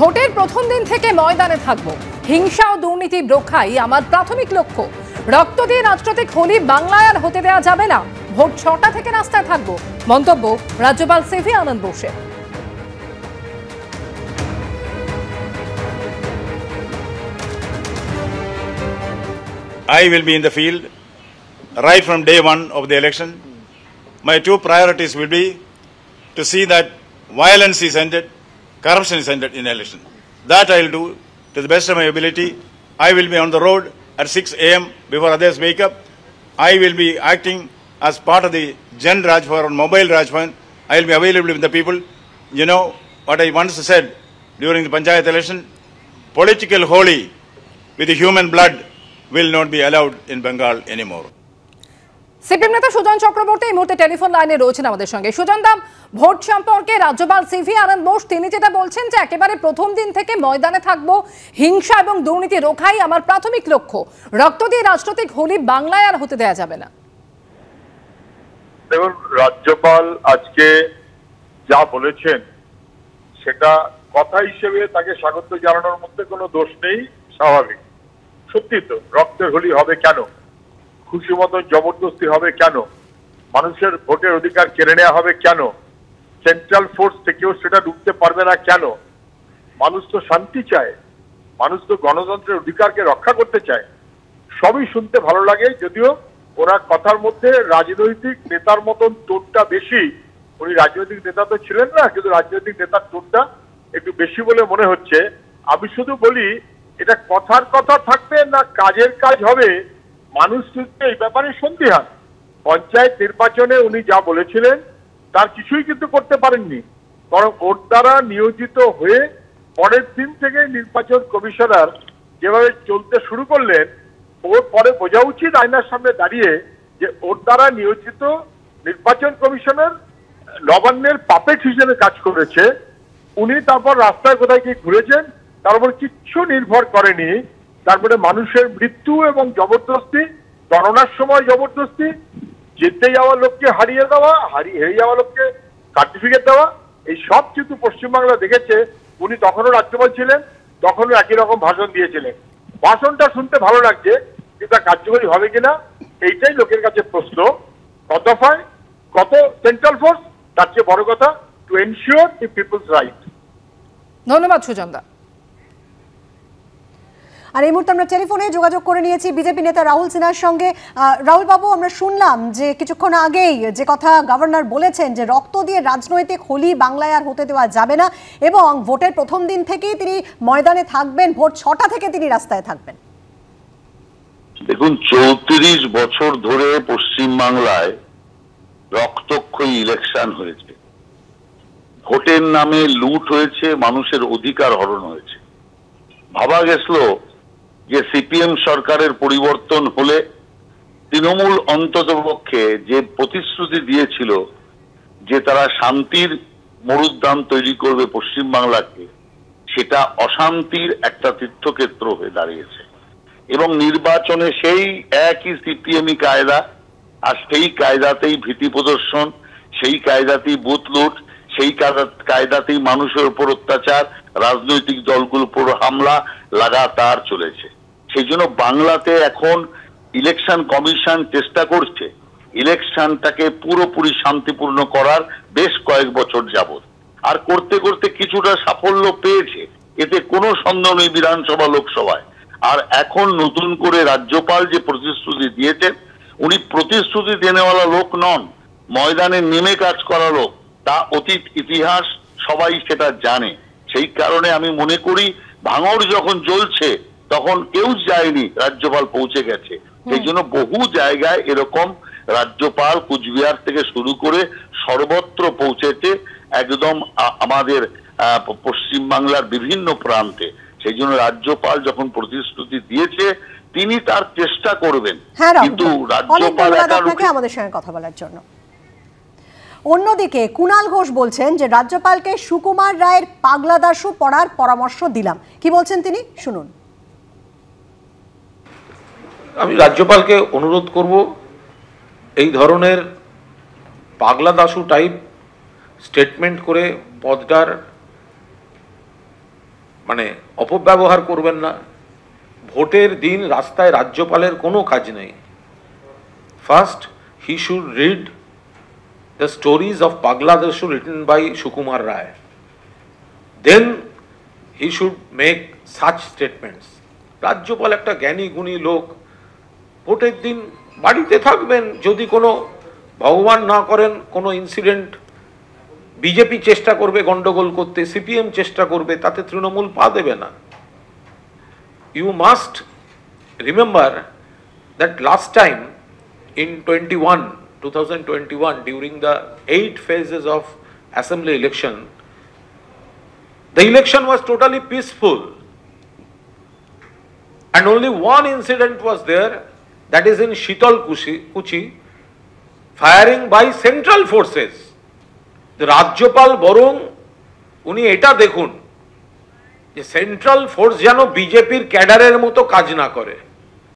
ভোটের প্রথম দিন থেকে ময়দানে থাকব, হিংসা ও দুর্নীতি রক্ষাই আমার প্রাথমিক লক্ষ্য। রক্ত দিয়ে রাজনৈতিক হোলি বাংলায় আর হতে দেওয়া যাবে না। ভোট ৬টা থেকে রাস্তায় থাকব, মন্তব্য রাজ্যপাল সিভি আনন্দ বোসের। I will be in the field right from day one of the election. My two priorities will be to see that violence is ended, corruption is ended in election. That I will do to the best of my ability. I will be on the road at 6 a.m. before others wake up. I will be acting as part of the Jan Rajbhavan or Mobile Rajbhavan. I will be available with the people. You know what I once said during the Panchayat election? Political holy with the human blood will not be allowed in Bengal anymore. CPM নেতা সুজন চক্রবর্তী এই মুহূর্তে telephone লাইনে রয়েছেন আমাদের সঙ্গে। সুজন দা, vote সম্পর্কে রাজ্যপাল CV আনন্দ বোস তিনি যেটা বলছেন যে একেবারে প্রথম দিন থেকে ময়দানে থাকবো, হিংসা এবং দুর্নীতি রোখাই আমার প্রাথমিক লক্ষ্য। রক্ত দিয়ে রাজনৈতিক হোলি বাংলায় আর হতে দেওয়া যাবে না। দেখুন, রাজ্যপাল আজকে যা বলেছেন সেটা কথা হিসেবে তাকে স্বাগত জানানোর মধ্যে কোনো দোষ নেই, স্বাভাবিক। সত্যি তো, রক্তের হোলি হবে কেন? খুশি মতো জবরদস্তি হবে কেন? মানুষের ভোটের অধিকার কেড়ে নেওয়া হবে কেন? সেন্ট্রাল ফোর্স থেকেও সেটা ঢুকতে পারবে না কেন? মানুষ তো শান্তি চায়, মানুষ তো গণতন্ত্রের অধিকারকে রক্ষা করতে চায়। সবই শুনতে ভালো লাগে, যদিও ওরা কথার মধ্যে রাজনৈতিক নেতার মতন টোনটা বেশি। উনি রাজনৈতিক নেতা তো ছিলেন না, কিন্তু রাজনৈতিক নেতার টোনটা একটু বেশি বলে মনে হচ্ছে। আমি শুধু বলি, এটা কথার কথা থাকবে না কাজের কাজ হবে, মানুষ কিন্তু এই ব্যাপারে সন্দিহান। পঞ্চায়েত নির্বাচনে উনি যা বলেছিলেন তার কিছুই কিন্তু করতে পারেননি, বরং ওর দ্বারা নিয়োজিত হয়ে পরের দিন থেকে নির্বাচন কমিশনার যেভাবে চলতে শুরু করলেন, ওর পরে বোঝা উচিত আয়নার সামনে দাঁড়িয়ে যে ওর দ্বারা নিয়োজিত নির্বাচন কমিশনার নবান্নের পাপেট হিসেবে কাজ করেছে। উনি তারপর রাস্তায় কোথায় গিয়ে ঘুরেছেন তার উপর কিচ্ছু নির্ভর করেনি। তারপরে মানুষের মৃত্যু এবং জবরদস্তি, গণনার সময় জবরদস্তি, যেতে যাওয়া লোককে হারিয়ে দেওয়া, হেরে যাওয়া লোককে সার্টিফিকেট দেওয়া, এই সব কিন্তু পশ্চিমবাংলা দেখেছে। উনি তখনও রাজ্যপাল ছিলেন, তখনও একই রকম ভাষণ দিয়েছিলেন। ভাষণটা শুনতে ভালো লাগছে, কিন্তু কার্যকরী হবে কিনা এইটাই লোকের কাছে প্রশ্ন। কত দফায়, কত সেন্ট্রাল ফোর্স, তার চেয়ে বড় কথা to ensure the peoples right. ধন্যবাদ সুজন দা। আর এই মুহূর্তে আমরা টেলিফোনে যোগাযোগ করে নিয়েছি বিজেপি নেতা রাহুল সিনহার সঙ্গে। রাহুল বাবু, আমরা শুনলাম যে কিছুক্ষণ আগেই যে কথা গভর্নর বলেছেন যে রক্ত দিয়ে রাজনৈতিক হোলি বাংলায় আর হতে দেওয়া যাবে না, এবং ভোটের প্রথম দিন থেকেই তিনি ময়দানে থাকবেন, ভোট ৬টা থেকে তিনি রাস্তায় থাকবেন। দেখুন, ৩৪ বছর ধরে পশ্চিমবাংলায় রক্তক্ষয়ী ইলেকশন হয়েছে, ভোটের নামে লুট হয়েছে, মানুষের অধিকার হরণ হয়েছে। ভাবা গেছিল যে সিপিএম সরকারের পরিবর্তন হলে তৃণমূল অন্ততপক্ষে যে প্রতিশ্রুতি দিয়েছিল যে তারা শান্তির মরুদ্যান তৈরি করবে পশ্চিমবাংলাকে, সেটা অশান্তির একটা তীর্থক্ষেত্র হয়ে দাঁড়িয়েছে। এবং নির্বাচনে সেই একই সিপিএমই কায়দা, আর সেই কায়দাতেই ভীতি প্রদর্শন, সেই কায়দাতেই বুথ লুট, সেই কায়দাতেই মানুষের উপর অত্যাচার, রাজনৈতিক দলগুলোর উপর হামলা লাগাতার চলেছে। সেই জন্য বাংলাতে এখন ইলেকশন কমিশন চেষ্টা করছে ইলেকশনটাকে পুরোপুরি শান্তিপূর্ণ করার বেশ কয়েক বছর যাবত, আর করতে করতে কিছুটা সাফল্য পেয়েছে, এতে কোনো সন্দেহ নেই বিধানসভা লোকসভায়। আর এখন নতুন করে রাজ্যপাল যে প্রতিশ্রুতি দিয়েছেন, উনি প্রতিশ্রুতি দেনেওয়ালা লোক নন, ময়দানে নেমে কাজ করা লোক। তা অতীত ইতিহাস সবাই সেটা জানে। সেই কারণে আমি মনে করি ভাঙড় যখন জ্বলছে তখন কেউ যায়নি, রাজ্যপাল পৌঁছে গেছে। সেই জন্য বহু জায়গায় এরকম রাজ্যপাল কুচবিহার থেকে শুরু করে সর্বত্র পৌঁছেছে, একদম আমাদের পশ্চিমবাংলার বিভিন্ন প্রান্তে। সেই জন্য রাজ্যপাল যখন প্রতিশ্রুতি দিয়েছে তিনি তার চেষ্টা করবেন, কিন্তু রাজ্যপাল আমাদের সঙ্গে কথা বলার জন্য। অন্যদিকে কুণাল ঘোষ বলছেন যে রাজ্যপালকে সুকুমার রায়ের পাগলা দাশু পড়ার পরামর্শ দিলাম। কি বলছেন তিনি, শুনুন। আমি রাজ্যপালকে অনুরোধ করব এই ধরনের পাগলা দাশু টাইপ স্টেটমেন্ট করে পদটার মানে অপব্যবহার করবেন না। ভোটের দিন রাস্তায় রাজ্যপালের কোনো কাজ নেই। First he should read the stories of Pagla Dasu written by Sukumar Ray, then he should make such statements. রাজ্যপাল একটা জ্ঞানী গুণী লোক, ভোটের দিন বাড়িতে থাকবেন। যদি কোনো ভগবান না করেন কোনো ইনসিডেন্ট, বিজেপি চেষ্টা করবে গন্ডগোল করতে, সিপিএম চেষ্টা করবে, তাতে তৃণমূল পা দেবে না। You must remember that last time in 2021 during the 8 phases of assembly election, the election was totally peaceful and only one incident was there, that is in Shital Kuchi, firing by central forces. The Rajyapal borong uni eta dekhun যে central force যেন বিজেপির ক্যাডারের মতো কাজ না করে।